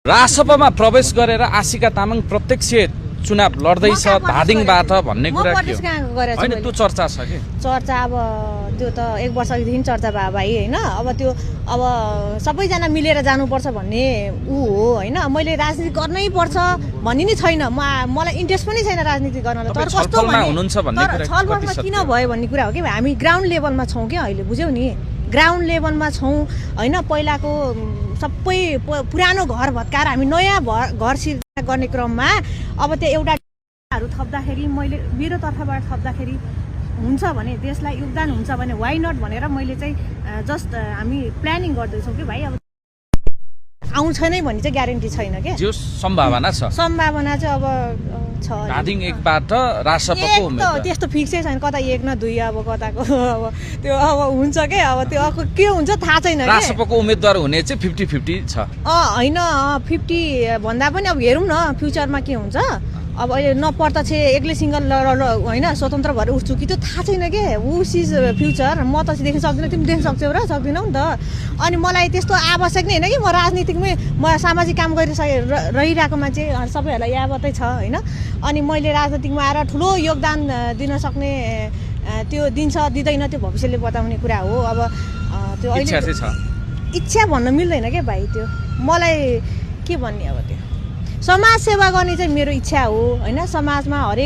रासपामा प्रवेश गरेर आशिका तामाङ प्रत्यक्ष चुनाव लड्दैछ धादिङबाट भन्ने कुरा के हो? हैन त्यो चर्चा छ के? चर्चा अब त्यो त 1 वर्षदेखि चर्चा भयो भाइ हैन। अब त्यो अब सबैजना मिलेर जानुपर्छ भन्ने ऊ हो हैन। मैले राजनीति गर्नै पर्छ भन्ने नि छैन। मलाई इन्ट्रेस्ट पनि छैन राजनीति गर्नलाई। तर कस्तो हुनुहुन्छ भन्ने कुरा छलफलमा किन भयो भन्ने कुरा हो कि हामी ग्राउन्ड लेभलमा छौं के अहिले बुझ्यौ नि। ग्राउन्ड लेभलमा छौं हैन। पहिलाको सबै पुरानो घर भत्काएर हामी नयाँ घर सिर्जना गर्ने क्रममा अब त्यो एउटाहरू थप्दाखेरि मैले मेरो तर्फबाट थप्दाखेरि हुन्छ भने देशलाई योगदान हुन्छ भने वाइ नट भनेर मैले चाहिँ जस्ट हामी प्लानिङ गर्दैछौँ कि भाइ। अब आउँछ नै भन्ने चाहिँ ग्यारेन्टी छैन के। जो सम्भावना छ। सम्भावना चाहिँ अब छ। धादिङ 1 बाट रासपाको उम्मेदवार त्यस्तो फिक्सै छैन। कता 1 न 2 अब कताको अब त्यो अब हुन्छ के। अब त्यो के हुन्छ थाहा छैन के। रासपाको उम्मेदवार हुने चाहिँ 50-50 छ। हैन 50 भन्दा पनि अब हेरौँ न फ्युचरमा के हुन्छ। अब अहिले नप्रत्यक्ष एक्लै सिङ्गल हैन स्वतन्त्र भएर उठ्छु कि त्यो थाहा छैन के। उस इज फ्युचर। म त देख्न सक्दिनँ, तिमी देख्न सक्छौ र सक्दिनौ नि त। अनि मलाई त्यस्तो आवश्यक नै हैन कि। म राजनीतिकमै म सामाजिक काम रहिरहेको मान्छे सबैहरूलाई यावतै छ हैन। अनि मैले राजनीतिकमा आएर ठुलो योगदान दिन सक्ने त्यो दिन्छ दिँदैन त्यो भविष्यले बताउने कुरा हो। अब त्यो इच्छा चाहिँ छ। इच्छा भन्न मिल्दैन के भाइ। त्यो मलाई के भन्ने अब त्यो समाज सेवा गर्ने चाहिँ मेरो इच्छा हो हैन। समाजमा हरेक